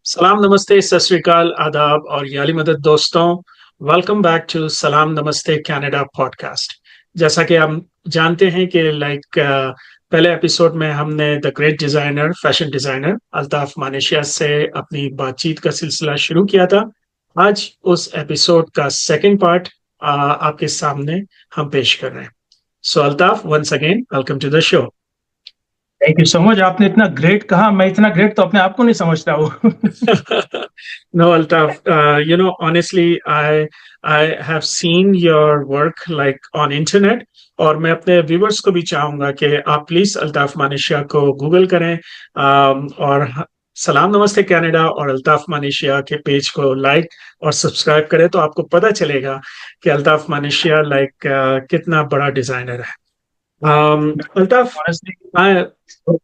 सलाम नमस्ते सत श्री अकाल आदाब और याली मदद दोस्तों। वेलकम बैक टू सलाम नमस्ते कनाडा पॉडकास्ट। जैसा कि हम जानते हैं कि पहले एपिसोड में हमने the great designer fashion designer Altaf Maneshia से अपनी बातचीत का सिलसिला शुरू किया था। आज उस एपिसोड का सेकंड पार्ट आपके सामने हम पेश कर रहे हैं। So Altaf, once again welcome to the show. Thank you so much. आपने इतना ग्रेट कहा, मैं इतना ग्रेट तो अपने आप को नहीं समझता हूँ। No, Altaf, honestly, I have seen your work like on internet, और मैं अपने व्यूवर्स को भी चाहूंगा कि आप प्लीज अल्ताफ मानेशिया को गूगल करें, और सलाम नमस्ते कनाडा और अल्ताफ मानेशिया के पेज को लाइक और सब्सक्राइब करें, तो आपको पता चलेगा कि अल्ताफ मानेशिया कितना बड़ा डिजाइनर है। Altaf, Honestly, I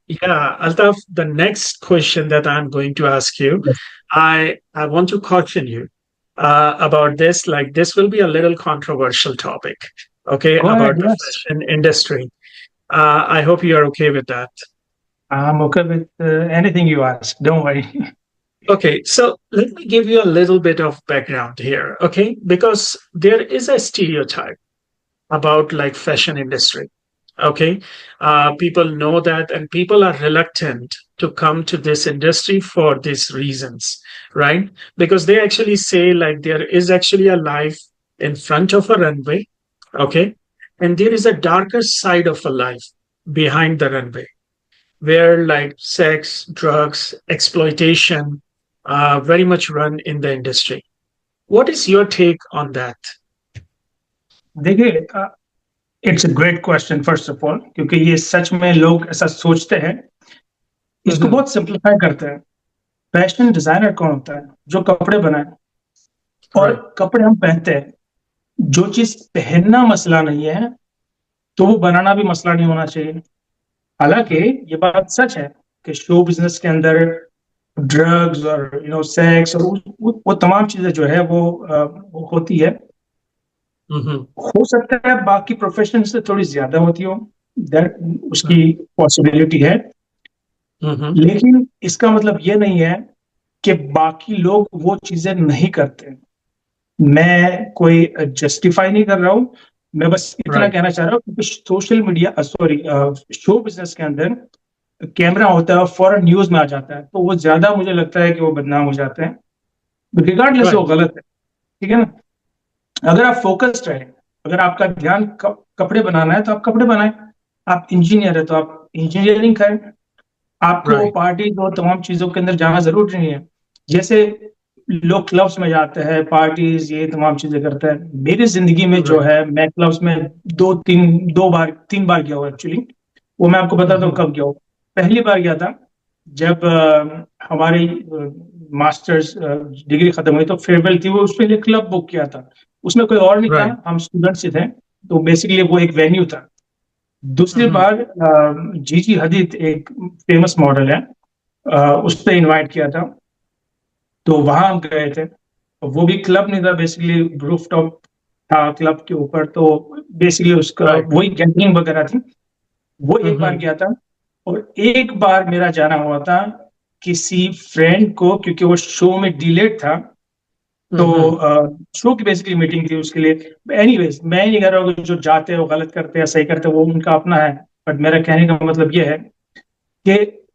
yeah, Altaf, the next question that I'm going to ask you, yes. I want to caution you about this. Like, this will be a little controversial topic, okay, Go ahead. about the Yes, fashion industry. I hope you are okay with that. I'm okay with anything you ask. Don't worry. Okay, so let me give you a little bit of background here, okay? Because there is a stereotype about like fashion industry. Okay, people know that, and people are reluctant to come to this industry for these reasons, right? Because they actually say like there is actually a life in front of a runway, okay, and there is a darker side of a life behind the runway, where like sex, drugs, exploitation very much run in the industry. What is your take on that? देखिए, it's a great question first of all, क्योंकि ये सच में लोग ऐसा सोचते हैं। इसको बहुत सिंप्लीफाई करते हैं। फैशन डिजाइनर कौन होता है? जो कपड़े बनाए और Right. कपड़े हम पहनते हैं। जो चीज पहनना मसला नहीं है, तो वो बनाना भी मसला नहीं होना चाहिए। हालांकि ये बात सच है कि शो बिजनेस के अंदर ड्रग्स और सेक्स और वो तमाम चीजें जो है वो होती है। Mm-hmm. हो सकता है बाकी प्रोफेशन से थोड़ी ज्यादा होती हो, दैट उसकी पॉसिबिलिटी है। Mm-hmm. लेकिन इसका मतलब ये नहीं है कि बाकी लोग वो चीजें नहीं करते। मैं कोई जस्टिफाई नहीं कर रहा हूँ, मैं बस इतना Right. कहना चाह रहा हूँ क्योंकि social media sorry show business के अंदर कैमरा होता है, फॉरन न्यूज में आ जाता है, तो वो ज्यादा मुझे लगता है कि वो बदनाम हो जाते हैं। रिगार्डलेस वो Right. गलत है, ठीक है ना। अगर आप फोकस्ड रहे, अगर आपका ध्यान कपड़े बनाना है तो आप कपड़े बनाएं। आप इंजीनियर है तो आप इंजीनियरिंग करें। आपको Right. पार्टी और तमाम चीजों के अंदर जाना जरूरी नहीं है। जैसे लोग क्लब्स में जाते हैं, पार्टीज, ये तमाम चीजें करते हैं। मेरी जिंदगी में जो Right. है, मैं क्लब्स में तीन बार गया हूँ एक्चुअली। वो मैं आपको बताता हूँ Mm-hmm. कब गया हूँ। पहली बार गया था जब हमारी मास्टर्स डिग्री खत्म हुई, तो फेयरवेल थी, वो उसके लिए क्लब बुक किया था। उसमें कोई और नहीं था, Right. हम स्टूडेंट्स ही थे। तो बेसिकली वो एक वेन्यू था। दूसरी Mm-hmm. बार जीजी हदीद एक फेमस मॉडल है, उस पर इन्वाइट किया था, तो वहां हम गए थे। वो भी क्लब नहीं था, बेसिकली रूफ टॉप था क्लब के ऊपर। तो बेसिकली उसका Right. वही गैदरिंग वगैरह थी। वो एक बार Mm-hmm. गया था। और एक बार मेरा जाना हुआ था किसी फ्रेंड को, क्योंकि वो शो में डिलेट था। तो Mm-hmm. शो की बेसिकली मीटिंग थी उसके लिए। एनीवेज, मैं नहीं कह रहा हूँ कि जो जाते हैं वो गलत करते हैं, सही करते हैं, वो उनका अपना है। बट मेरा कहने का मतलब ये है कि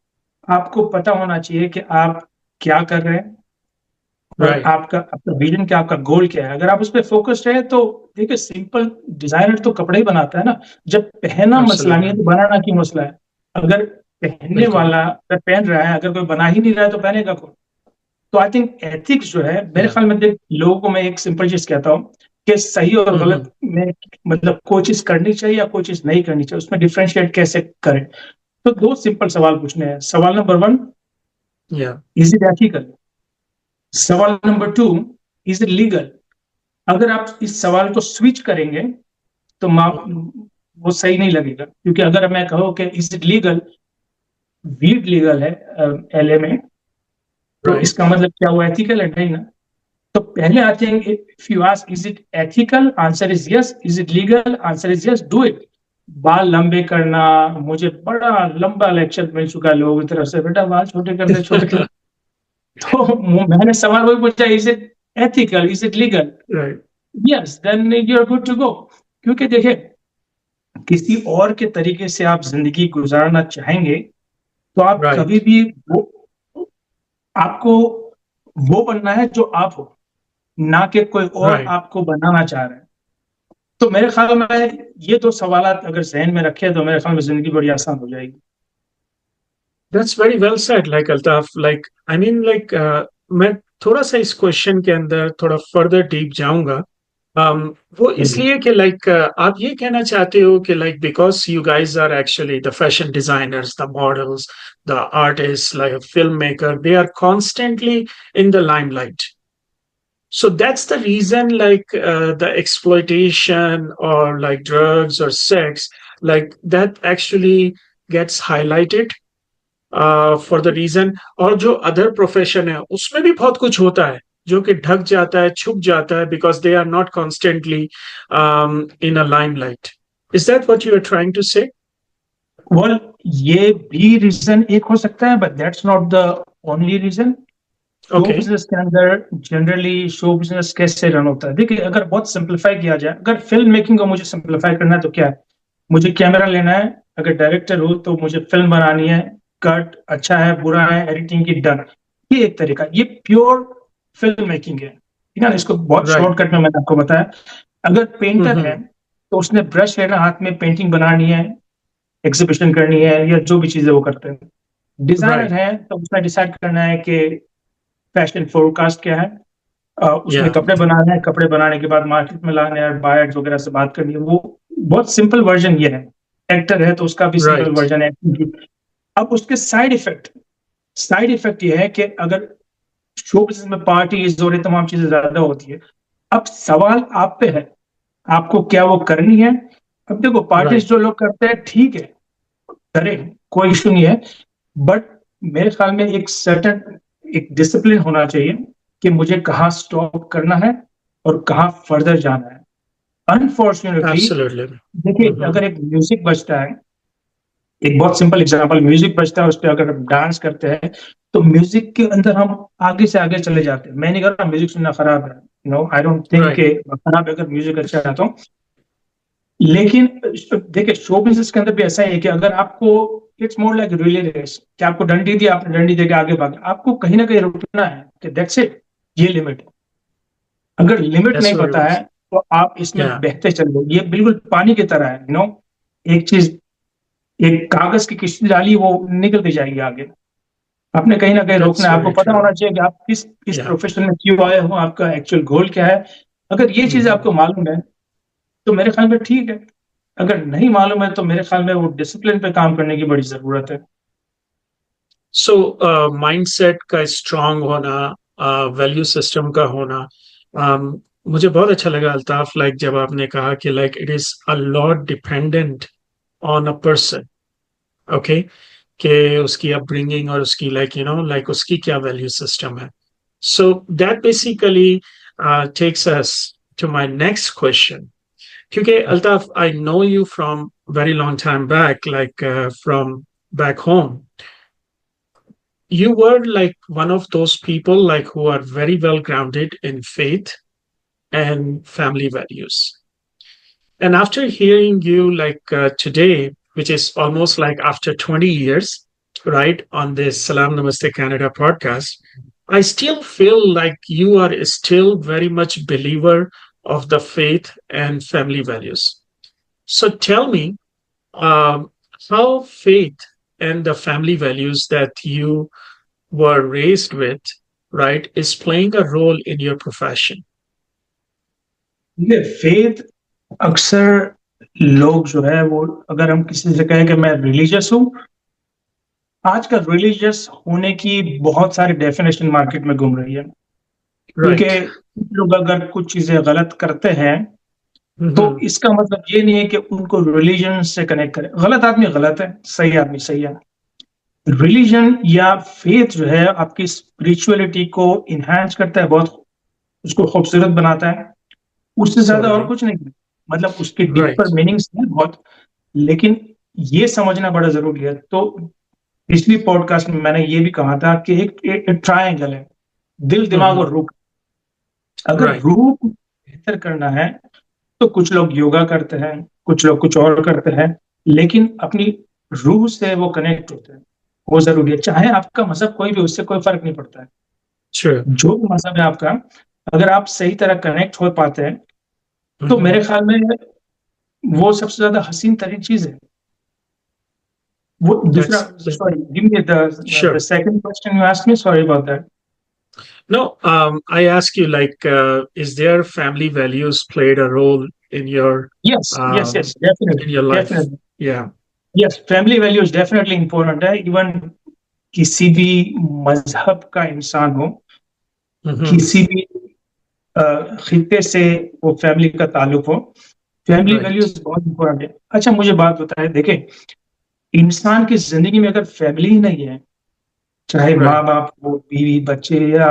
आपको पता होना चाहिए कि आप क्या कर रहे हैं, और Right. आपका आपका विजन क्या, आपका गोल क्या है। अगर आप उस पर फोकस्ड है तो देखिए, सिंपल डिजाइनर तो कपड़े ही बनाता है ना। जब पहनना मसला नहीं है Absolutely. तो बनाना की मसला है। अगर पहनने बिल्कुल। वाला अगर पहन रहा है, अगर कोई बना ही नहीं रहा है तो पहनेगा कौन? तो आई थिंक एथिक्स जो है, मेरे Yeah. ख्याल में, देख, लोगों को मैं एक सिंपल चीज कहता हूँ कि सही और Mm-hmm. गलत में, मतलब कोई चीज करनी चाहिए या कोई चीज नहीं करनी चाहिए, उसमें डिफ्रेंशिएट कैसे करें। तो दो सिंपल सवाल पूछने हैं। सवाल number one, Yeah. Is it ethical? सवाल number two, is it legal? अगर आप इस सवाल को स्विच करेंगे तो वो सही नहीं लगेगा। क्योंकि अगर मैं कहूँ कि is it legal, weed legal है एलए में, तो Right. इसका मतलब क्या वो एथिकल है? नहीं ना। तो पहले आते हैं, if you ask is it ethical, answer is yes. Is it legal, answer is yes, do it. बाल लंबे करना, मुझे बड़ा लंबा लेक्चर मिल चुका है लोगों की तरफ से, बेटा बाल छोटे कर दे, छोटे कर दे। तो मैंने सवाल वही पूछा, is it ethical, is it legal? Right, yes, then you are good to go. क्योंकि देखिए, किसी और के तरीके से आप जिंदगी गुजारना चाहेंगे तो आप राइट, कभी भी वो, आपको वो बनना है जो आप हो, ना कि कोई और राइट। आपको बनाना चाह रहा है। तो मेरे ख्याल में ये दो सवालात अगर जहन में रखे तो मेरे ख्याल में जिंदगी बड़ी आसान हो जाएगी। That's very well said, like Altaf. Like, I mean, like, मैं थोड़ा सा इस क्वेश्चन के अंदर थोड़ा फर्दर डीप जाऊंगा. वो हम्म। इसलिए कि लाइक आप ये कहना चाहते हो कि like because you guys are actually the fashion designers, the models, the artist, like film maker, they are constantly in the limelight. So that's the reason, like the exploitation or like drugs or sex, like that actually gets highlighted for the reason. और जो other profession है उसमें भी बहुत कुछ होता है जो कि ढक जाता है, छुप जाता है, because they are not constantly in a limelight. Is that what you are trying to say? Well, ये भी रीजन एक हो सकता है, but that's not the only reason. Show okay, business के अंदर जनरली शो बिजनेस कैसे रन होता है, देखिए अगर बहुत सिंप्लीफाई किया जाए, अगर फिल्म मेकिंग को मुझे सिंप्लीफाई करना है तो क्या है, मुझे कैमरा लेना है, अगर डायरेक्टर हो तो मुझे फिल्म बनानी है, कट अच्छा है बुरा है एडिटिंग की डन। ये एक तरीका, ये प्योर फिल्म मेकिंग है, ठीक है ना। इसको बहुत राइट. शॉर्टकट में मैंने आपको बताया। अगर पेंटर है तो उसने ब्रश लेना हाथ में, पेंटिंग बनानी है, एग्जीबिशन करनी है, या जो भी चीजें वो करते हैं। डिजाइनर राइट, है तो उसने डिसाइड करना है कि फैशन फोरकास्ट क्या है, उसने या, कपड़े बनाने हैं, कपड़े बनाने के बाद मार्केट में लाने हैं, बायर्स वगैरह से बात करनी है। वो बहुत सिंपल वर्जन ये है। एक्टर है तो उसका भी सिंपल राइट. वर्जन है एक्टिंग की। अब उसके साइड इफेक्ट ये है कि अगर शो बिजनेस में पार्टीज और ये तमाम चीजें ज्यादा होती है, अब सवाल आप पे है, आपको क्या वो करनी है। अब देखो, पार्टीज राइट. जो लोग करते हैं ठीक है, करें, कोई इशू नहीं है, बट मेरे ख्याल में एक सर्टन, एक डिसिप्लिन होना चाहिए कि मुझे कहाँ स्टॉप करना है और कहाँ फर्दर जाना है। Unfortunately absolutely. देखिए, अगर एक म्यूजिक बजता है, एक बहुत सिंपल एग्जांपल, म्यूजिक बजता है, उस पर अगर हम डांस करते हैं तो म्यूजिक के अंदर हम आगे से आगे चले जाते हैं। मैं नहीं कर रहा म्यूजिक सुनना खराब है, no I don't think right. खराब है अगर म्यूजिक अच्छा है तो। लेकिन देखिए, शो बिजनेस के अंदर भी ऐसा ही है कि अगर आपको, it's more like relay race, कि आपको डंडी दी, आपने डंडी देके आगे भागे, आपको कहीं ना कहीं रुकना है कि दैट्स इट, ये लिमिट है। अगर लिमिट दैट्स नहीं व्हाट इट पता इज. है तो आप इसमें या, बहते चल रहे हो। ये बिल्कुल पानी की तरह है, एक चीज, एक कागज की किश्ती डाली, वो निकलती जाएगी आगे। आपने कहीं ना कहीं रोकना दैट्स है, आपको वेरी पता ट्रू. होना चाहिए कि आप किस या. प्रोफेशन में क्यों आए हो, आपका एक्चुअल गोल क्या है। अगर ये चीज आपको मालूम है तो मेरे ख्याल में ठीक है। अगर नहीं मालूम है तो मेरे ख्याल में वो डिसिप्लिन पे काम करने की बड़ी जरूरत है। सो माइंडसेट का स्ट्रांग होना, वैल्यू सिस्टम का होना. मुझे बहुत अच्छा लगा अल्ताफ, लाइक जब आपने कहा कि like it is a lot dependent on a person. Okay, कि उसकी अपब्रिंगिंग और उसकी लाइक लाइक उसकी क्या वैल्यू सिस्टम है. So that basically takes us to my next question. क्योंकि Altaf, I know you from very long time back, like from back home. You were like one of those people like who are very well grounded in faith and family values. And after hearing you like today, which is almost like after 20 years, right, on this Salam Namaste Canada podcast, I still feel like you are still very much believer of the faith and family values. So tell me, um, how faith and the family values that you were raised with, right, is playing a role in your profession. ये faith, अक्सर लोग जो है वो, अगर हम किसी से कहें कि मैं रिलीजियस हूँ, आजकल रिलीजियस होने की बहुत सारी डेफिनेशन मार्केट में घूम रही है। क्योंकि Right. लोग अगर कुछ चीजें गलत करते हैं तो Mm-hmm. इसका मतलब ये नहीं है कि उनको रिलीजन से कनेक्ट करें। गलत आदमी गलत है, सही आदमी सही है। रिलीजन या फेथ जो है आपकी स्पिरिचुअलिटी को इन्हांस करता है, बहुत उसको खूबसूरत बनाता है, उससे ज्यादा और Totally. कुछ नहीं। मतलब उसके Right. डीपर मीनिंग्स हैं बहुत, लेकिन ये समझना बड़ा जरूरी है। तो पिछली पॉडकास्ट में मैंने ये भी कहा था कि एक ट्रायंगल है, दिल, दिमाग और रूह। अगर राइट रूह को बेहतर करना है तो कुछ लोग योगा करते हैं, कुछ लोग कुछ और करते हैं, लेकिन अपनी रूह से वो कनेक्ट होते हैं, वो जरूरी है। चाहे आपका मजहब कोई भी, उससे कोई फर्क नहीं पड़ता है। ट्रू जो भी मजहब है आपका, अगर आप सही तरह कनेक्ट हो पाते हैं तो मेरे ख्याल में वो सबसे ज्यादा हसीन तरीन चीज है। वो दूसरा, that's sorry, give me the sure second question you asked me, sorry about that. No, I ask you like, is there family values played a role yes yes yes, in definitely your life? Definitely. Yeah. Yes, family values definitely important है। Even किसी भी मजहब का इंसान हो, Mm-hmm. किसी भी खित्ते से वो फैमिली का ताल्लुक हो, फैमिली Right. वैल्यूज बहुत इंपॉर्टेंट है। अच्छा, मुझे बात बताए, देखे, इंसान की जिंदगी में अगर फैमिली ही नहीं है, चाहे माँ Right. बाप हो, बीवी बच्चे, या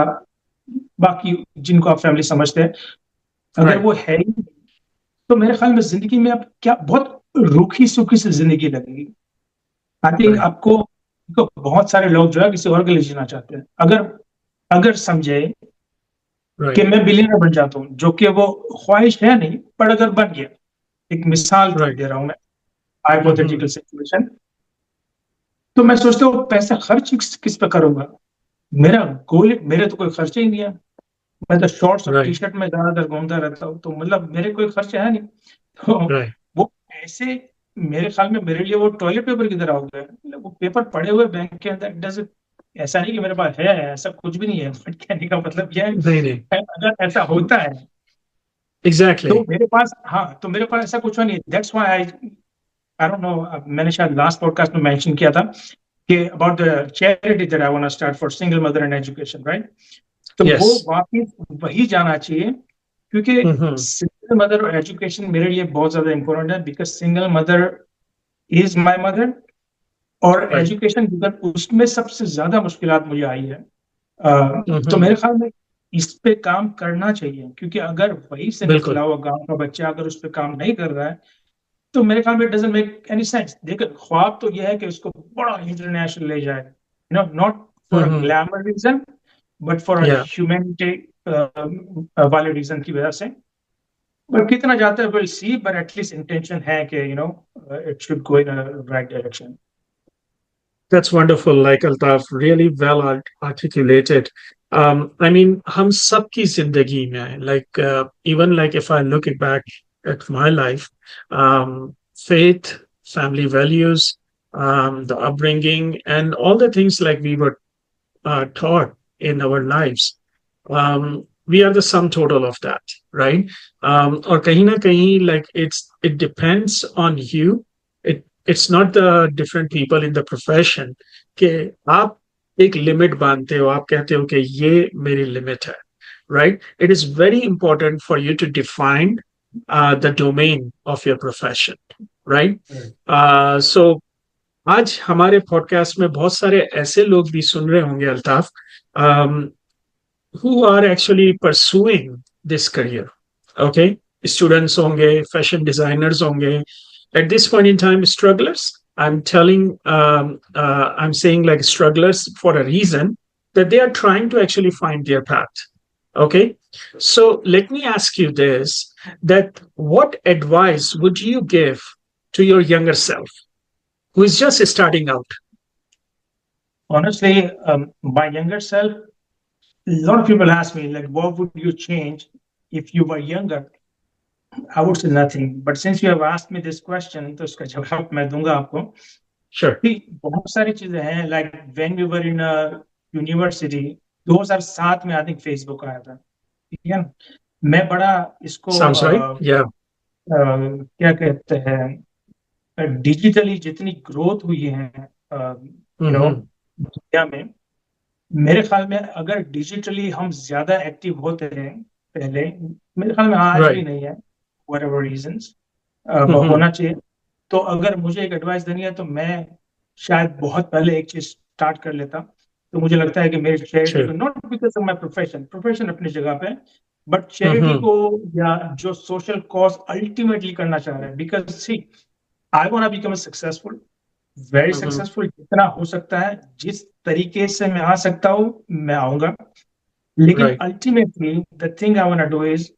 बाकी जिनको आप फैमिली समझते हैं, अगर Right. वो है ही नहीं, तो मेरे ख्याल में जिंदगी में आप क्या बहुत रूखी सूखी सी जिंदगी लगेगी। I think Right. आपको बहुत सारे लोग जो है किसी और के लिए जीना चाहते हैं। अगर अगर समझे कि Right. मैं बिलियनर बन जाता हूँ, जो कि वो ख्वाहिश है नहीं, पर अगर बन गया, एक मिसाल Right. दे रहा हूँ मैं, Mm-hmm. हाइपोथेटिकल सिचुएशन, तो मैं सोचता हूँ पैसा खर्च किस पे करूंगा। मेरा गोल, मेरे तो कोई खर्चे ही नहीं है, मैं तो शॉर्ट्स और टी Right. शर्ट में ज्यादातर घूमता रहता हूँ, तो मतलब मेरे कोई खर्च है नहीं। तो Right. वो पैसे, मेरे ख्याल में मेरे लिए वो टॉयलेट पेपर की तरह हो गए, मतलब वो पेपर पड़े हुए बैंक के अंदर। डज, ऐसा नहीं कि मेरे पास है, ऐसा कुछ भी नहीं है। बट कहने का मतलब यह नहीं नहीं है, अगर ऐसा होता है तो एग्जैक्टली मेरे पास, हाँ, तो मेरे पास ऐसा कुछ नहीं है। That's why I don't know, मैंने शायद लास्ट पॉडकास्ट में मेंशन किया था कि about the charity that I want to start for single mother and education, right? तो यस वो वापिस वही जाना चाहिए, क्योंकि हम्म सिंगल मदर और एजुकेशन मेरे लिए बहुत ज्यादा इंपॉर्टेंट है, because single mother is my mother. और राइट एजुकेशन, बिकॉज उसमें सबसे ज्यादा मुश्किलात मुझे आई है। तो हम्म मेरे ख्याल में इस पे काम करना चाहिए, क्योंकि अगर वही से निकला बिल्कुल हुआ गांव का बच्चा अगर उस पे काम नहीं कर रहा है, तो मेरे ख्याल में it doesn't make any sense. देखो, ख्वाब तो यह है कि उसको बड़ा इंटरनेशनल ले जाए, not for a hmm glamour reason, but for a या ह्यूमैनिटी वाले रीजन की वजह से। बट कितना जाता है will see, but at least intention है कि it should go in right direction. That's wonderful, like Altaf, really well articulated. I mean, हम सबकी जिंदगी में, like even like if I look it back at my life, faith, family values, the upbringing, and all the things like we were taught in our lives, we are the sum total of that, right? और कहीं ना कहीं, like it depends on you. It's not the different people in the profession कि आप एक limit बांधते हो, आप कहते हो कि ये मेरी लिमिट है, right? It is very important for you to define the domain of your profession, right? So आज हमारे पॉडकास्ट में बहुत सारे ऐसे लोग भी सुन रहे होंगे Altaf, who are actually pursuing this career. Okay, students होंगे, fashion designers होंगे, at this point in time strugglers. I'm saying like strugglers for a reason, that they are trying to actually find their path. Okay, so let me ask you this, that what advice would you give to your younger self who is just starting out? Honestly, my younger self, a lot of people ask me, like, what would you change if you were younger? I would say nothing. But since you have asked me this question, तो इसका जवाब मैं दूंगा आपको। Sure. कि बहुत सारी चीजें हैं, like when we were in a university, 2007 में आई थिंक फेसबुक आया था, ठीक है ना? मैं बड़ा इसको Sounds right. Yeah. क्या कहते हैं, डिजिटली जितनी ग्रोथ हुई है Mm-hmm. दुनिया में, मेरे ख्याल में अगर डिजिटली हम ज्यादा एक्टिव होते हैं पहले, मेरे ख्याल में आज भी Right. नहीं है, whatever reasons, Mm-hmm. होना चाहिए। तो अगर मुझे एक एडवाइस देनी है तो मैं शायद बहुत पहले एक चीज स्टार्ट कर लेता। तो मुझे लगता है कि मेरी चैरिटी को, Sure. Not because of my profession, profession अपनी जगह पे, बट चैरिटी Mm-hmm. को, या जो सोशल कॉज अल्टीमेटली करना चाह रहे हैं, because see, I want to become successful very Mhm. Successful जितना हो सकता है, जिस तरीके से मैं आ सकता हूँ मैं आऊंगा, लेकिन Right. Ultimately the thing I want to do is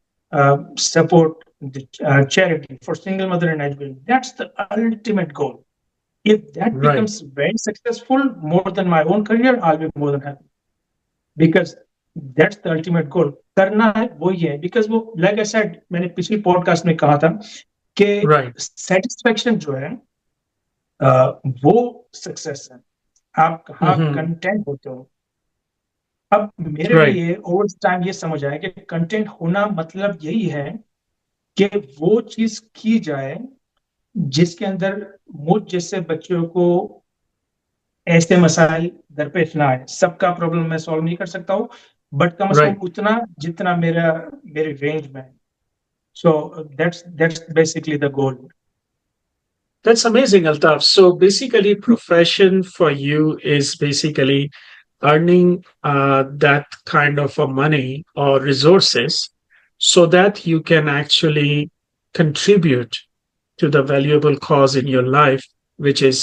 support the charity for single mother and husband. That's the ultimate goal. If that Right. becomes very successful, more than my own career, I'll be more than happy. Because that's the ultimate goal. करना है वो ही है. Because वो, like I said, मैंने पिछली podcast में कहा था कि Right. satisfaction जो है वो सक्सेस है. आप कहाँ Mhm. कंटेंट होते हो. अब मेरे Right. लिए ओवर टाइम ये समझ आया कि कंटेंट होना मतलब यही है कि वो चीज की जाए जिसके अंदर मुझ जैसे बच्चों को ऐसे मसाइल दरपेश ना आए. सबका प्रॉब्लम मैं सॉल्व नहीं कर सकता हूँ, बट कम से कम Right. उतना जितना मेरे रेंज में है. So that's basically the goal. That's amazing, Altaf. So basically, profession for you is basically earning that kind of a money or resources so that you can actually contribute to the valuable cause in your life, which is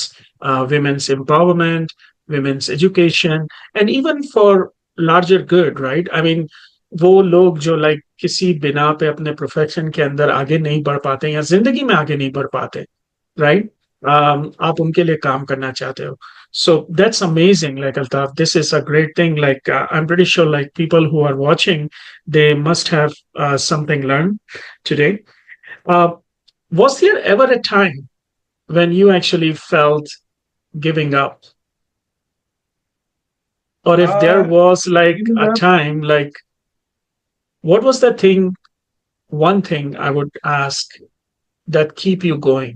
women's empowerment, women's education, and even for larger good, right? I mean, वो लोग जो like किसी बिना पे अपने profession के अंदर आगे नहीं बढ़ पाते या जिंदगी में आगे नहीं बढ़ पाते, राइट? आप उनके लिए काम करना चाहते हो. So that's amazing, like Altaf. This is a great thing. Like I'm pretty sure, like people who are watching, they must have something learned today. Uh, was there ever a time when you actually felt giving up? Or if there was like Giving a up. time, like what was the thing, one thing I would ask that keep you going?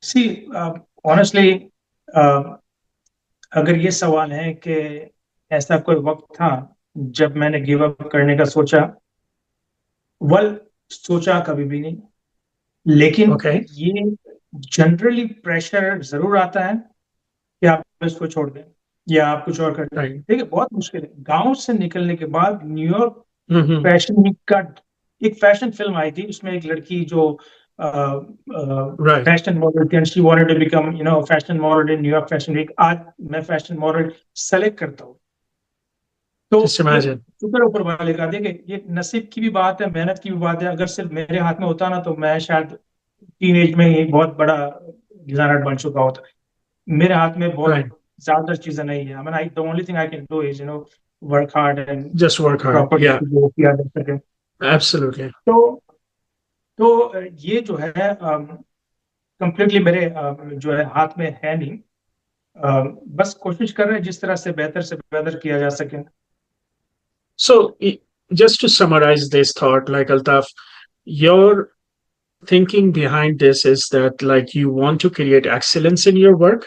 See, honestly, अगर ये सवाल है कि ऐसा कोई वक्त था जब मैंने गिव अप करने का सोचा, वेल, सोचा कभी भी नहीं. लेकिन Okay. ये जनरली प्रेशर जरूर आता है कि आप इसको छोड़ दें या आप कुछ और कर लें. Right. देखिए, बहुत मुश्किल है. गांव से निकलने के बाद न्यूयॉर्क Mm-hmm. फैशन वीक का एक फैशन फिल्म आई थी. उसमें एक लड़की जो Right. फैशन मॉडल थी, and she wanted to become fashion model in New York fashion week. आज मैं फैशन मॉडल सेलेक्ट करता हूँ. तो Just ये imagine. शुक्र ऊपर वाले का. देखिए, ये नसीब की भी बात है, मेहनत की भी बात है. अगर सिर्फ मेरे हाथ में होता ना तो मैं शायद टीन एज में ही बहुत बड़ा डिजाइनर बन चुका होता. मेरे हाथ में बहुत Right. ज्यादा चीजें नहीं है. I mean, the only thing I can do is work hard and Just work hard. Proper Yeah. जो किया जा सके. Absolutely. तो ये जो है कंप्लीटली मेरे जो है हाथ में है नहीं. बस कोशिश कर रहे हैं जिस तरह से बेहतर किया जा सके. So, just to summarize this thought, like Altaf, your thinking behind this is that like you want to create excellence in your work,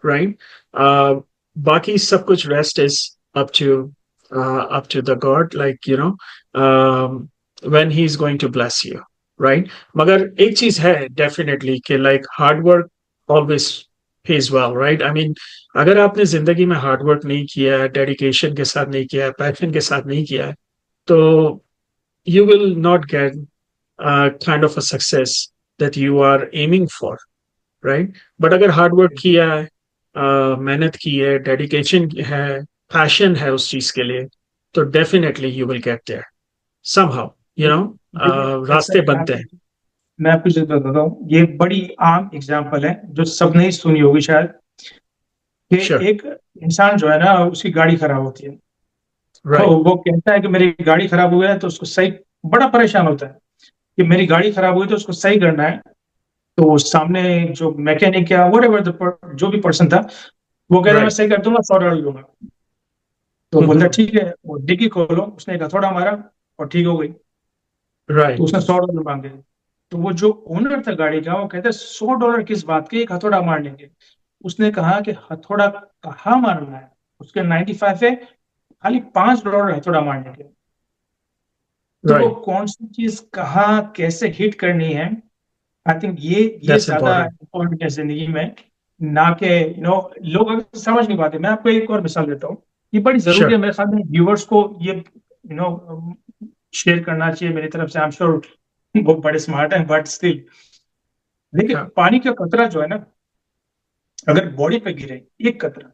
right? Uh, Baki sab kuch rest is up to the God, like when He's going to bless you, right? मगर एक चीज है definitely कि like hard work always pays well, right? I mean, अगर आपने जिंदगी में hard work नहीं किया है, डेडिकेशन के साथ नहीं किया है, पैशन के साथ नहीं किया है, तो you will not get kind of a success that you are aiming for, right? But अगर हार्ड वर्क किया है, मेहनत की है, डेडिकेशन है, पैशन है उस चीज के लिए, तो definitely you will get there somehow, देखिए, ऐसा रास्ते है, बनते हैं. मैं आपको जो बताता हूँ, ये बड़ी आम एग्जांपल है जो सबने ही सुनी होगी शायद, कि श्योर. एक इंसान जो है ना, उसकी गाड़ी खराब होती है. तो राइट. वो कहता है कि मेरी गाड़ी खराब हो गया है, तो उसको सही, बड़ा परेशान होता है कि मेरी गाड़ी खराब हुई तो उसको सही करना है. तो सामने जो मैकेनिक या व्हाटएवर जो भी पर्सन था, वो कहता है मैं राइट. सही कर दूंगा, $100 लूंगा. तो बोलता ठीक है, वो डिग्गी खोलो. उसने एक हथौड़ा मारा और ठीक हो गई. तो राइट. उसने $100 मांगे. तो वो जो ओनर था गाड़ी का, वो कहता है $100 किस बात के, एक हथौड़ा मार लेंगे. उसने कहा कि हथौड़ा कहाँ मारना है, उसके 95 है, खाली $5 हथौड़ा मारने के. तो वो राइट. कौन सी चीज कहाँ कैसे हिट करनी है, आई थिंक ये दैट्स ज्यादा इंपॉर्टेंट. इम्पोर्टेंट है जिंदगी में. ना के लोग अगर समझ नहीं पाते. मैं आपको एक और मिसाल देता हूँ, ये बड़ी जरूरी श्योर. है मेरे ख्याल में. व्यूवर्स को ये शेयर करना चाहिए मेरी तरफ से. आई एम श्योर वो बड़े स्मार्ट हैं, बट स्टिल देखिए, हाँ. पानी का कतरा जो है ना, अगर बॉडी पे गिरे एक कतरा,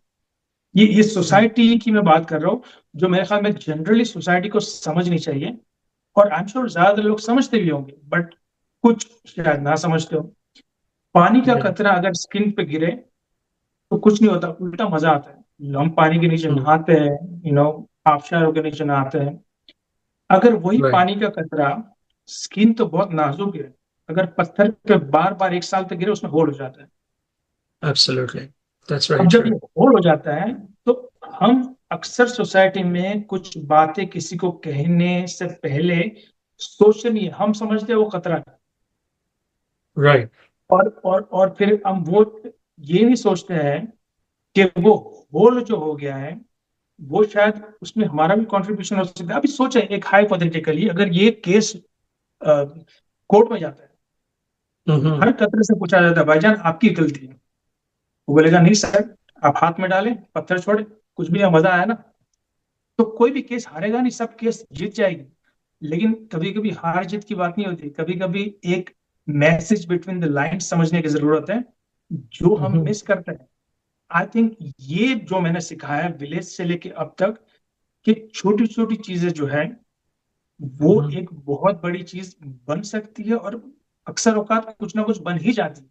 ये सोसाइटी की मैं बात कर रहा हूँ, जो मेरे ख्याल में जनरली सोसाइटी को समझनी चाहिए, और आई एम श्योर ज्यादातर लोग समझते भी होंगे, बट कुछ शायद ना समझते हो। पानी का Yeah. कतरा अगर स्किन पे गिरे तो कुछ नहीं होता, उल्टा मजा आता है। हम पानी के नीचे Mm. नहाते हैं, आबशारों के नीचे नहाते हैं। अगर वही Right. पानी का कतरा, स्किन तो बहुत नाजुक है, अगर पत्थर पे बार बार एक साल तक गिरे उसमें होल हो जाता है। Absolutely. That's very अब जब ये true. होल हो जाता है तो हम अक्सर सोसाइटी में कुछ बातें किसी को कहने से पहले सोचते नहीं है, हम समझते हैं वो खतरा है। Right. और फिर हम वो ये नहीं सोचते हैं कि वो होल जो हो गया है वो शायद उसमें हमारा भी कंट्रीब्यूशन हो सकता है। अभी सोचें, एक हाइपोथेटिकली अगर ये केस कोर्ट में जाता है, Mm-hmm. हर खतरे से पूछा जाता है भाईजान आपकी गलती है, वो बोलेगा नहीं सर, आप हाथ में डालें पत्थर छोड़े, कुछ भी मजा आया ना। तो कोई भी केस हारेगा नहीं, सब केस जीत जाएगी। लेकिन कभी कभी हार जीत की बात नहीं होती, कभी कभी एक मैसेज बिटवीन द लाइन समझने की जरूरत है, जो हम Mm-hmm. मिस करते हैं। आई थिंक ये जो मैंने सिखाया है विलेज से लेके अब तक, कि छोटी छोटी चीजें जो है वो Mm-hmm. एक बहुत बड़ी चीज बन सकती है, और अक्सर औकात कुछ ना कुछ बन ही जाती है।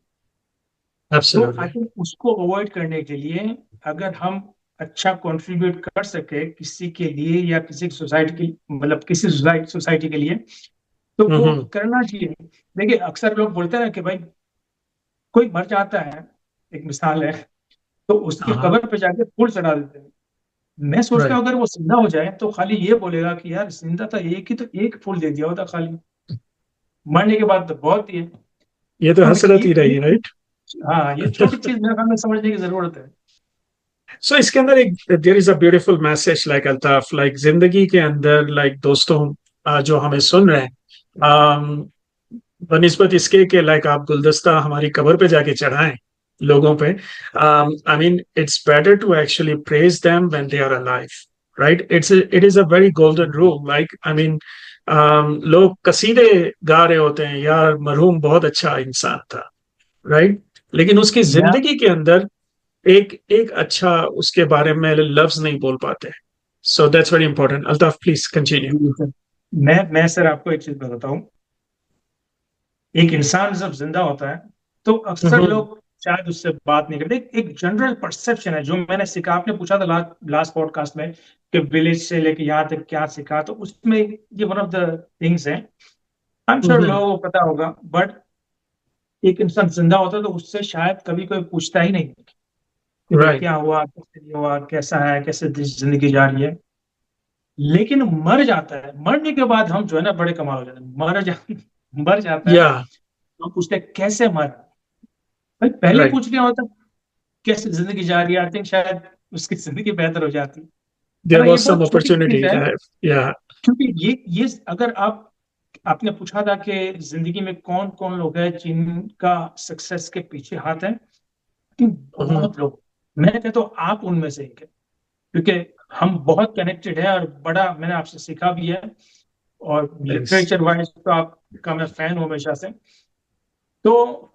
तो आई Absolutely. थिंक उसको अवॉइड करने के लिए अगर हम अच्छा कंट्रीब्यूट कर सके किसी के लिए, या किसी सोसाइटी की, मतलब किसी सोसाइटी के लिए, तो वो Mm-hmm. करना चाहिए। देखिए अक्सर लोग बोलते हैं ना कि भाई कोई मर जाता है, एक मिसाल है, तो उसकी Uh-huh. कब्र पे जाके फूल चढ़ा देते हैं। मैं सोचता Right. हूँ अगर वो जिंदा हो जाए तो खाली ये बोलेगा कि यार जिंदा था एक ही, तो एक फूल दे दिया होता खाली, मरने के बाद तो बहुत ही है। ये तो तो हसरत ही रही, राइट? हाँ, ये छोटी चीज मेरे ख्याल में समझने की जरूरत है। सो इसके अंदर एक there is a beautiful message, like Altaf, like जिंदगी के अंदर, लाइक दोस्तों जो हमें सुन रहे हैं, बनिस्बत इसके कि लाइक आप गुलदस्ता हमारी कब्र पे जाके चढ़ाएं लोगों पे, I mean it's better to actually praise them when they are alive, right? It is a very golden rule, like I mean लोग कसीदे गा रहे होते हैं, यार मरहूम बहुत अच्छा इंसान था, राइट? लेकिन उसकी मैं जिंदगी के अंदर एक एक अच्छा उसके बारे में लफ्ज नहीं बोल पाते। So that's very important. Altaf, please continue. मैं सर आपको एक चीज बताता हूँ। एक इंसान जब जिंदा होता है तो अक्सर हम्म। लोग शायद उससे बात नहीं करते। एक जनरल परसेप्शन है जो मैंने सीखा, आपने पूछा था लास्ट पॉडकास्ट में कि विलेज से लेके यहाँ तक क्या सीखा, तो उसमें ये वन ऑफ द थिंग्स है। आई एम श्योर हम्म। लोगों को पता होगा, बट एक इंसान जिंदा होता है तो उससे शायद कभी कोई पूछता ही नहीं कि भाई राइट। क्या हुआ, कैसे नहीं हुआ, कैसा है, कैसे जिंदगी जा रही है। लेकिन मर जाता है, मरने के बाद हम जो है ना बड़े कमाल हो जाते हैं। मर जाता है या। तो पूछते हैं कैसे मरा। भाई पहले राइट। पूछ लिया होता कैसे जिंदगी जा रही है, आई थिंक शायद उसकी जिंदगी बेहतर हो जाती है देयर ना। ये वाज सम बहुत छोटी चीज अपॉर्चुनिटी। है, या। क्योंकि ये अगर आपने पूछा था कि जिंदगी में कौन कौन लोग हैं जिनका सक्सेस के पीछे हाथ है, कि बहुत लोग, मैं कहता हूँ आप उनमें से एक है। क्योंकि हम बहुत कनेक्टेड है, और बड़ा मैंने आपसे सीखा भी है, और यस। लिटरेचर वाइज तो आपका मैं फैन हूँ हमेशा से। तो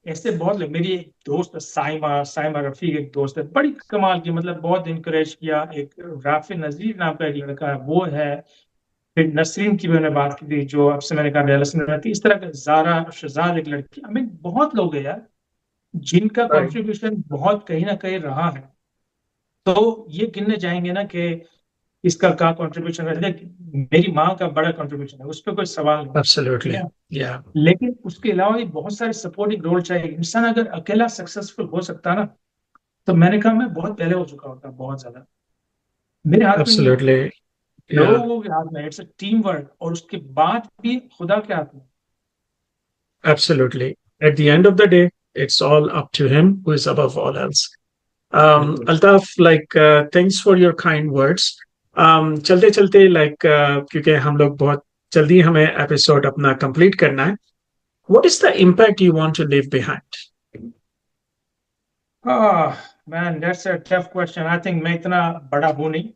ऐसे बहुत लोग, मेरी एक दोस्त है साइमा, साइमा रफीक एक दोस्त है, बड़ी कमाल की, मतलब बहुत इंकरेज किया। एक राफी नजीर नाम का एक लड़का है, वो है। फिर नसरीन की मैंने बात की थी, जो आपसे मैंने कहा डेलस में रहती है। इस तरह का जारा शहजाद एक लड़की, आई मीन बहुत लोग हैं यार जिनका राइट। कंट्रीब्यूशन बहुत कहीं ना कहीं रहा है। तो ये गिनने जाएंगे ना कि इसका क्या कंट्रीब्यूशन है। मेरी माँ का बड़ा कंट्रीब्यूशन है, उस पर कोई सवाल नहीं, ठीक एब्सोल्युटली। है। या। लेकिन उसके अलावा भी बहुत सारे सपोर्टिंग रोल चाहिए। इंसान अगर अकेला सक्सेसफुल हो सकता ना, तो मैंने कहा मैं बहुत पहले हो चुका होता, बहुत ज्यादा। मेरे हाथ में नहीं है, एब्सोल्युटली। या। लोगों के हाथ में। इट्स अ टीम वर्क, और उसके बाद भी खुदा के हाथ में। Absolutely. At the end of the day, it's all up to him who is above all else. बिल्कुल। Altaf, like thanks for your kind words. चलते चलते, लाइक क्योंकि हम लोग बहुत जल्दी हमें एपिसोड अपना कंप्लीट करना है, what is the impact you want to leave behind? Man that's a tough question. I think मैं इतना बड़ा हूं नहीं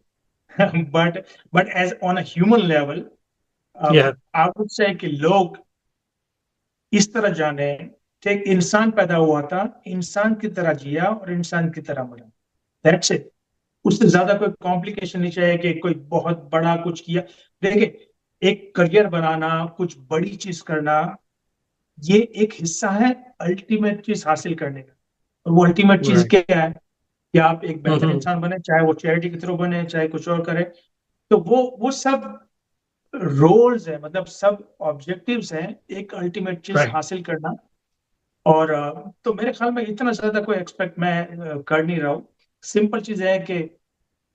but as on a human level या। आई वुड से कि लोग इस तरह जाने एक इंसान पैदा हुआ था, इंसान की तरह जिया और इंसान की तरह मरा, दैट्स इट। उससे ज्यादा कोई कॉम्प्लिकेशन नहीं चाहिए कि कोई बहुत बड़ा कुछ किया। देखिए, एक करियर बनाना, कुछ बड़ी चीज करना, ये एक हिस्सा है अल्टीमेट चीज हासिल करने का। और वो अल्टीमेट चीज राइट। क्या है कि आप एक बेहतर हम्म। इंसान बने, चाहे वो चैरिटी के थ्रू बने, चाहे कुछ और करे। तो वो सब रोल्स है, मतलब सब ऑब्जेक्टिव्स हैं, एक अल्टीमेट चीज राइट। हासिल करना। और तो मेरे ख्याल में इतना ज्यादा कोई एक्सपेक्ट मैं कर नहीं रहा हूँ। सिंपल चीज है कि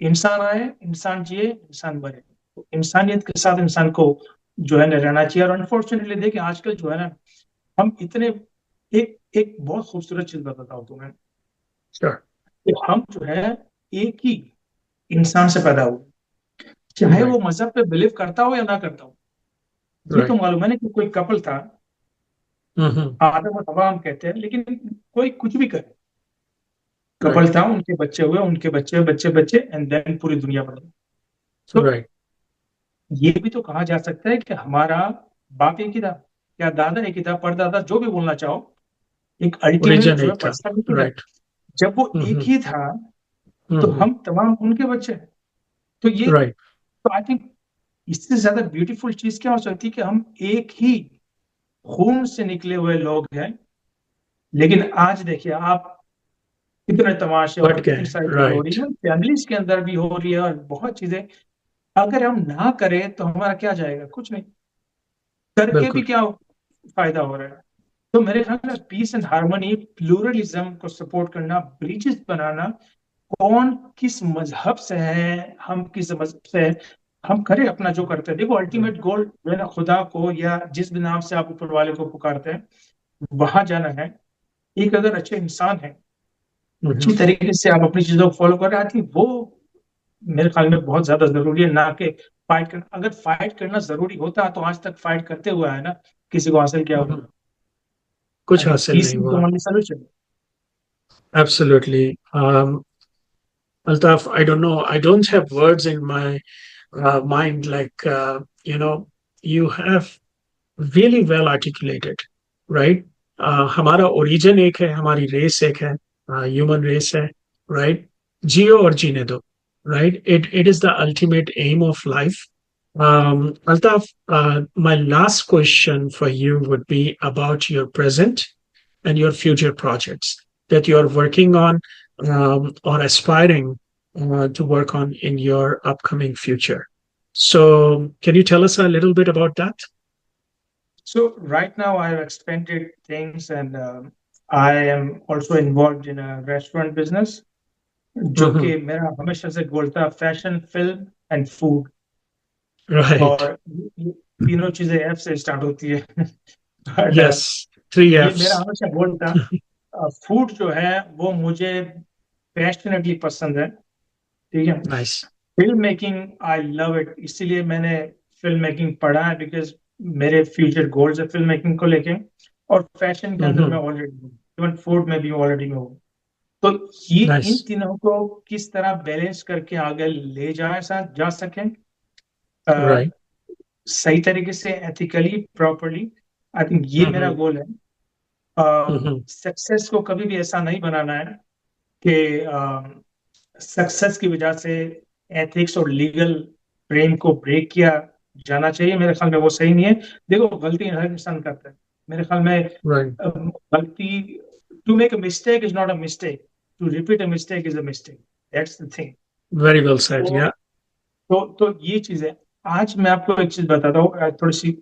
इंसान आए, इंसान जिए, इंसान मरे। तो इंसानियत के साथ इंसान को जो है ना रहना चाहिए। और अनफॉर्चुनेटली देखिए, आजकल जो है ना, हम इतने, एक एक बहुत खूबसूरत चीज बताता हूँ तुम्हें, श्योर। कि हम जो है एक ही इंसान से पैदा हुए, चाहे वो राइट। मजहब पे बिलीव करता हो या ना करता हो। ये तो राइट। मालूम है ना कि कोई कपल था, हम्म। आदम और हवा हम कहते हैं, लेकिन कोई कुछ भी करे, कपल राइट। था, उनके बच्चे हुए, उनके बच्चे बच्चे बच्चे, एंड देन पूरी दुनिया बनी। तो राइट। ये भी तो कहा जा सकता है कि हमारा बाप एक ही था, या दादा एक ही था, परदादा, जो भी बोलना चाहो, एक अल्टीमेट ओरिजिन जो एक है था। पर्सन एक ही था। राइट। जब वो एक हम्म। ही था, तो हम्म। हम तमाम उनके बच्चे हैं। तो ये, राइट। तो आई थिंक इससे ज्यादा ब्यूटीफुल चीज क्या हो सकती है कि हम एक ही खून से निकले हुए लोग हैं। लेकिन आज देखिए आप, कितने तमाशे और बट कितनी गए। सारी चीजें हो रही राइट। है, फैमिलीज के अंदर भी हो रही है, और बहुत चीजें। अगर हम ना करें तो हमारा क्या जाएगा? कुछ नहीं। करके भी बिल्कुल। क्या फायदा हो रहा है? तो मेरे ख्याल में पीस एंड हार्मनी, प्लूरलिज्म को सपोर्ट करना, ब्रिजेस बनाना, कौन किस मजहब से है, हम किस मजहब से है, हम करें अपना जो करते हैं। देखो, अल्टीमेट गोल जो है ना, खुदा को या जिस भी नाम से आप ऊपर वाले को पुकारते हैं, वहां जाना है। एक अगर अच्छे इंसान है, अच्छी हम्म। तरीके से आप अपनी चीजों को फॉलो कर रहे हैं, I think वो मेरे ख्याल में बहुत ज्यादा जरूरी है, ना कि फाइट करना। अगर फाइट करना जरूरी होता तो आज तक फाइट करते हुए है ना, किसी को हासिल किया होता। हम्म। आई कुछ थिंक हासिल पीस नहीं इज द हुआ। Only solution. Absolutely. Altaf, I don't know. I don't have words in my mind. Like, you have really well articulated, right? हमारा ओरिजिन एक है, हमारी रेस एक है, ह्यूमन रेस है, राइट? जियो और जीने दो, right? It is the ultimate aim of life. Altaf, my last question for you would be about your present and your future projects that you are working on, or aspiring to work on in your upcoming future. So, can you tell us a little bit about that? So right now I have expanded things, and I am also involved in a restaurant business, जो Hmm. कि मेरा हमेशा से गोल था, fashion, film and food. Right. और ये तीनों चीजें एफ से स्टार्ट होती है। But Yes. Three ये मेरा F's. हमेशा गोल था। फूड जो है वो मुझे पैशनेटली पसंद है, ठीक है। Nice. Film making, I love it, इसीलिए मैंने फिल्म मेकिंग पढ़ा है, बिकॉज मेरे फ्यूचर गोल्स है फिल्म मेकिंग को लेके। और फैशन के अंदर मैं Hmm. ऑलरेडी हूँ, इवन फूड में भी ऑलरेडी मैं हूँ। तो ये इन Nice. तीनों को किस तरह बैलेंस करके आगे ले जाए, साथ जा सकें, Right. सही तरीके से, एथिकली, प्रॉपरली, आई थिंक ये मेरा Hmm. गोल है। Hmm. सक्सेस को कभी भी ऐसा नहीं बनाना है कि सक्सेस की वजह से एथिक्स और लीगल फ्रेम को ब्रेक किया जाना चाहिए। मेरे ख्याल में वो सही नहीं है। देखो, गलती हर इंसान करता है, मेरे ख्याल में। Right. गलती, to make a mistake is not a mistake, to repeat a mistake is a mistake, that's the thing. Very well said. तो Yeah. तो ये चीज है। आज मैं आपको एक चीज बताता हूँ, थोड़ी सी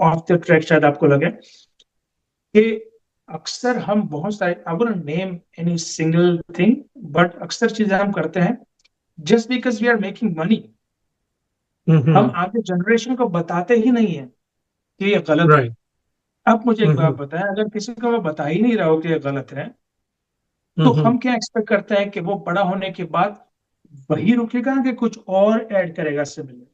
ऑफ द ट्रैक शायद आपको लगे, कि अक्सर हम बहुत सारे, I wouldn't name any single thing, but अक्सर चीजें हम करते हैं just because we are making money. हम Hmm. आगे जनरेशन को बताते ही नहीं है कि ये गलत है। Right. अब मुझे एक बात Hmm. बताएं, अगर किसी को मैं बता ही नहीं रहा हूँ कि ये गलत है, तो Hmm. हम क्या एक्सपेक्ट करते हैं कि वो बड़ा होने के बाद वही रुकेगा कि कुछ और ऐड करेगा सिमिलर,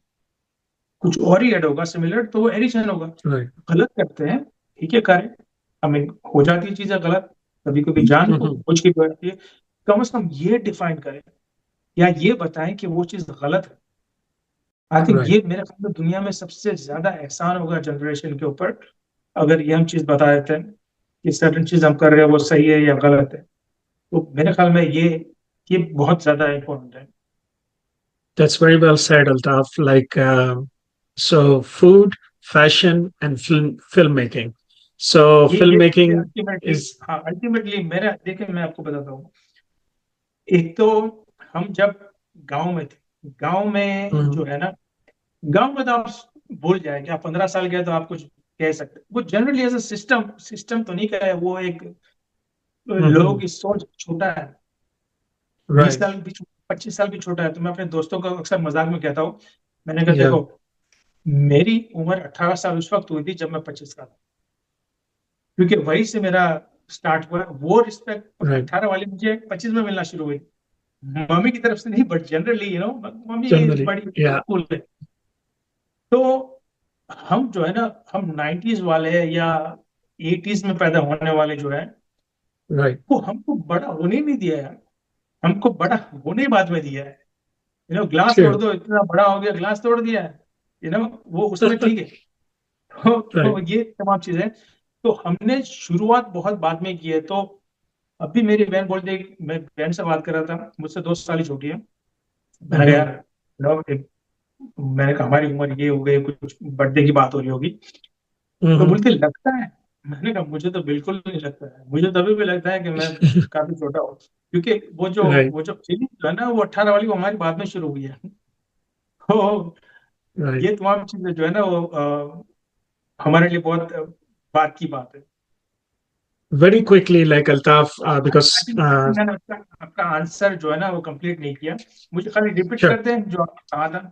कुछ और ही ऐड होगा सिमिलर, तो वो एडिशन होगा। Right. गलत करते हैं, ठीक है, करें। आई मीन, हो जाती है चीजें गलत, कभी कभी जान Hmm. बुझ के करती है। कम से कम ये डिफाइन करें, या ये बताएं कि वो चीज गलत है। I think Right. ये मेरे ख्याल में दुनिया में सबसे ज्यादा एहसान होगा जनरेशन के ऊपर, अगर ये हम चीज बता देते हैं। कि सर्टन चीज हम कर रहे हैं वो सही है या गलत है। तो मेरे ख्याल में ये बहुत ज्यादा इम्पोर्टेंट है। That's very well said, Altaf. Like, so food, fashion, and filmmaking. So ये देखिए filmmaking अल्टीमेटली, is हाँ अल्टीमेटली मेरा देखिए, मैं आपको बताता हूँ। एक तो हम जब गांव में थे, गांव में जो Mhm. है ना, गांव में तो आप भूल जाए कि आप 15 साल गए तो आप कुछ कह सकते, वो generally as a system, system तो नहीं कहे, वो एक, लोगों Mhm. की सोच छोटा है। बीस Right. साल भी 25 साल भी छोटा है। तो मैं अपने दोस्तों को अक्सर मजाक में कहता हूँ, मैंने कहा Yeah. देखो, मेरी उम्र 18 साल उस वक्त हुई थी जब मैं 25 का था, क्योंकि वही से मेरा स्टार्ट हुआ। वो रिस्पेक्ट Right. 18 वाली मुझे 25 में मिलना शुरू हुई, मम्मी की तरफ से नहीं, बट जनरली मम्मी Generally. बड़ी Yeah. कूल है। तो हम जो है ना, हम 90s वाले या 80s में पैदा होने वाले जो है, Right. वो हमको बड़ा होने नहीं दिया यार, हमको बड़ा होने बाद में दिया है। ग्लास तोड़ True. दो, इतना बड़ा हो गया, ग्लास तोड़ दिया है, वो उसमें ठीक है। तो Right. ये तमाम चीजें तो हमने शुरुआत बहुत बाद में की है। तो अभी मेरी बहन बोलती है मैं बहन से बात कर रहा था, मुझसे 2 साल ही छोटी है। मैंने कहा यार, Mhm. मैंने कहा हमारी उम्र ये हो गई, कुछ बर्थडे की बात हो रही होगी। तो Mhm. बोलते लगता है। मैंने कहा मुझे तो बिल्कुल नहीं लगता है, मुझे तभी भी लगता है कि मैं काफी छोटा हूँ, क्योंकि Right. वो जो फीलिंग जो है ना, वो 18 वाली वो हमारी बाद में शुरू हुई है। तो Right. ये तमाम चीजें जो है ना, वो हमारे लिए बहुत बात की बात है। Very quickly, like Altaf, I because think मैंने आपका आपका आंसर जो है ना वो कंप्लीट नहीं किया, मुझे खाली रिपीट sure. कर दें जो आपने कहा था।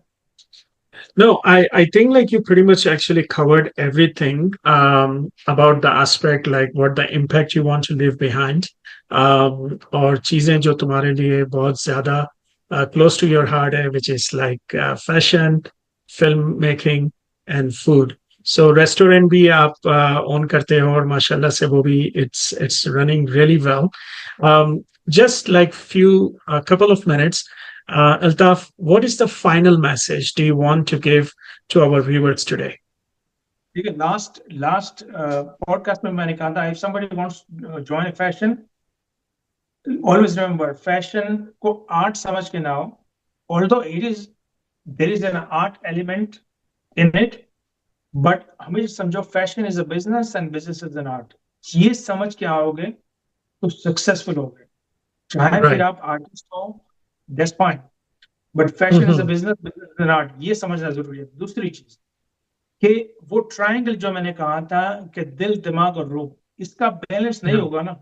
No, I think like you pretty much actually covered everything about the aspect, like what the impact you want to leave behind, और चीजें जो तुम्हारे लिए बहुत ज्यादा close to your heart है, which is like fashion, film making and food. So restaurant भी आप own करते हो और माशाल्लाह से वो भी it's running really well. Just like few a couple of minutes. Altaf, what is the final message do you want to give to our viewers today? ठीक है, लास्ट लास्ट पॉडकास्ट में मैंने कहा था, if somebody wants join fashion, always remember, fashion को art समझ के ना हो, although it is, there is an art element in it, but हमें समझो fashion is a business and business is an art. ये समझ के आओगे तो सक्सेसफुल होगे, चाहे फिर Right. आप आर्टिस्ट हो, that's fine, but fashion is a Hmm. Business, business is an art, ये समझना जरूरी है। दूसरी चीज कि वो ट्रायंगल जो मैंने कहा था कि दिल दिमाग और रूह, इसका बैलेंस नहीं Yeah. होगा ना,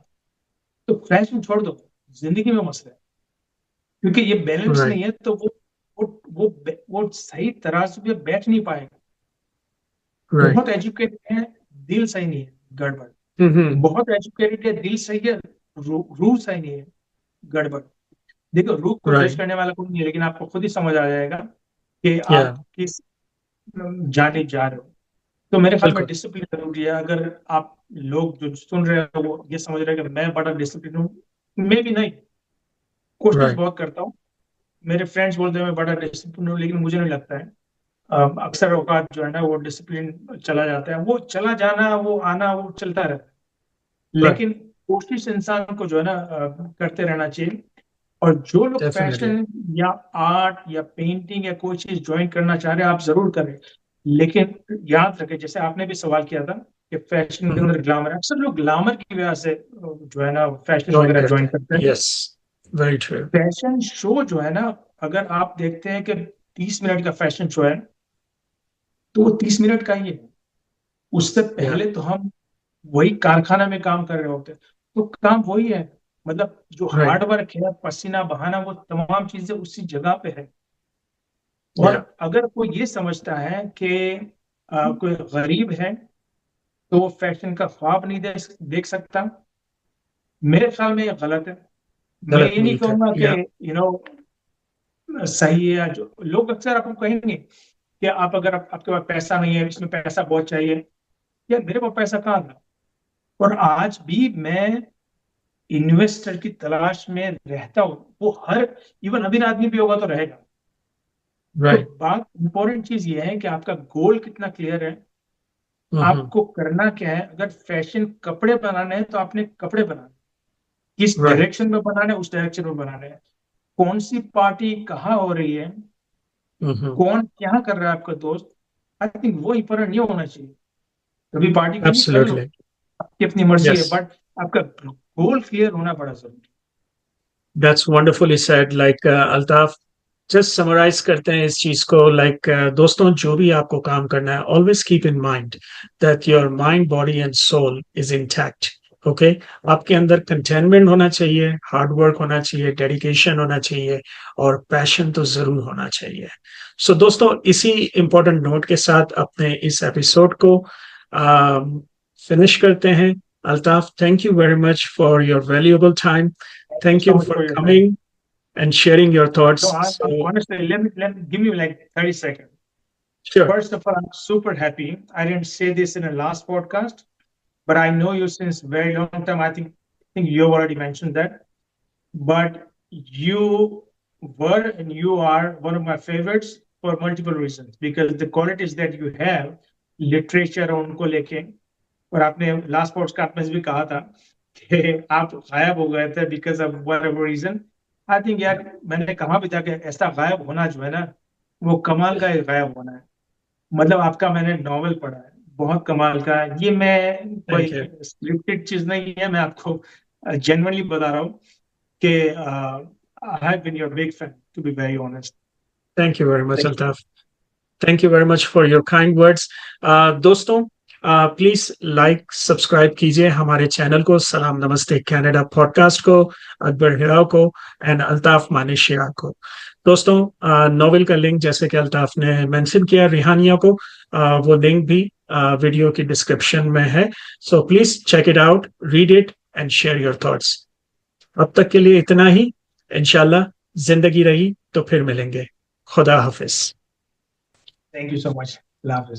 तो फैशन छोड़ दो, जिंदगी में मसला है। क्योंकि ये बैलेंस Right. नहीं है तो वो सही तराजू पे बैठ नहीं पाएगा। Right. बहुत एजुकेटेड है, दिल सही नहीं है, गड़बड़। Hmm. बहुत एजुकेटेड है, दिल सही है, रूह सही नहीं है, गड़बड़। देखो, रूह को जज Right. करने वाला कोई नहीं है, लेकिन आपको खुद ही समझ आ जाएगा कि Yeah. आप किस जाने जा रहे हो। तो मेरे ख्याल में बिल्कुल. डिसिप्लिन जरूरी है। अगर आप लोग जो सुन रहे हो वो ये समझ रहे हैं कि मैं बड़ा डिसिप्लिन हूँ, मैं भी नहीं, कोशिश Right. बहुत करता हूँ। मेरे फ्रेंड्स बोलते हैं मैं बड़ा डिसिप्लिन हूँ, लेकिन मुझे नहीं लगता है। अक्सर औकात जो है ना वो डिसिप्लिन चला जाता है, वो चला जाना, वो आना, वो चलता रहता है। Right. लेकिन कोशिश इंसान को जो है ना करते रहना चाहिए। और जो लोग Definitely. फैशन या आर्ट या पेंटिंग या कोई चीज ज्वाइन करना चाह रहे हैं, आप जरूर करें। लेकिन याद रखें, जैसे आपने भी सवाल किया था कि फैशन के Hmm. अंदर ग्लैमर है, अक्सर लोग ग्लैमर की वजह से जो है ना फैशन Join वगैरह करते ज्वाइन हैं. करते हैं। Yes. Very true. Fashion show जो है ना, अगर आप देखते हैं कि 30 मिनट का फैशन शो है, तो वो 30 मिनट का ही है। उससे Yeah. पहले तो हम वही कारखाना में काम कर रहे होते हैं। तो काम वही है, मतलब जो Right. हार्ड वर्क है, पसीना बहाना, वो तमाम चीजें उसी जगह पे है। और Yeah. अगर कोई ये समझता है कि कोई गरीब है तो वो फैशन का ख्वाब नहीं देख सकता, मेरे ख्याल में ये गलत है। मैं गलत ये नहीं नहीं थे. कहूंगा कि Yeah. यू नो सही है, या जो लोग अक्सर आपको कहेंगे कि आप अगर आपके पास पैसा नहीं है, इसमें पैसा बहुत चाहिए, यार मेरे पास पैसा कहाँ था। और आज भी मैं इन्वेस्टर की तलाश में रहता हूँ, वो हर इवन अमीर आदमी भी होगा तो रहेगा। तो Right. बात इंपॉर्टेंट चीज ये है कि आपका गोल कितना क्लियर है, आपको करना क्या है, अगर फैशन कपड़े बनाने हैं तो आपने कपड़े बनाने, किस Right. डायरेक्शन में बनाने हैं उस डायरेक्शन में बनाने हैं। कौन सी पार्टी कहाँ हो रही है, कौन क्या कर रहा है आपका दोस्त, आई थिंक वो इंपॉर्टेंट नहीं होना चाहिए। कभी पार्टी करनी कर लो, Absolutely. आपकी अपनी मर्जी है, Yes. बट आपका गोल क्लियर होना बड़ा जरूरी That's wonderfully said. Like Altaf, just summarize करते हैं इस चीज को. Like दोस्तों, जो भी आपको काम करना है, always keep in mind that your mind, body and soul is intact. Okay? आपके अंदर contentment होना चाहिए, hard work होना चाहिए, dedication होना चाहिए और passion तो जरूर होना चाहिए. So दोस्तों, इसी important note के साथ अपने इस episode को finish करते हैं. Altaf, thank you very much for your valuable time. है। Thank so you much for for your time. coming and sharing your thoughts. So I'm So, honestly, let me give me like 30 seconds. sure. First of all, I'm super happy. I didn't say this in the last podcast, but I know you since very long time. I think you have already mentioned that. But you were and you are one of my favorites for multiple reasons because the qualities that you have, literature उनको लेके, और आपने last podcast में भी कहा था कि आप गायब हो गए थे because of whatever reason. I think यार मैंने कहा भी था कि ऐसा गायब होना जो है ना, वो कमाल का एक गायब होना है। मतलब आपका मैंने नॉवेल पढ़ा है, बहुत कमाल का है। ये मैं Thank कोई you. स्क्रिप्टेड चीज नहीं है, मैं आपको जेन्युइनली बता रहा हूँ कि I have been your big fan to be very honest. Thank you very much, thank Altaf. Thank you very much for your kind words. दोस्तों, प्लीज लाइक सब्सक्राइब कीजिए हमारे चैनल को, सलाम नमस्ते कनाडा पॉडकास्ट को, अकबर हिराव को एंड अल्ताफ मानिशिया को. दोस्तों, नॉवेल का लिंक जैसे कि अल्ताफ ने मेंशन किया, रिहानिया को, वो लिंक भी वीडियो की डिस्क्रिप्शन में है. So please check it out, read it and share your thoughts. अब तक के लिए इतना ही. इंशाल्लाह जिंदगी रही तो फिर मिलेंगे. खुदा हाफिज. You so much. लव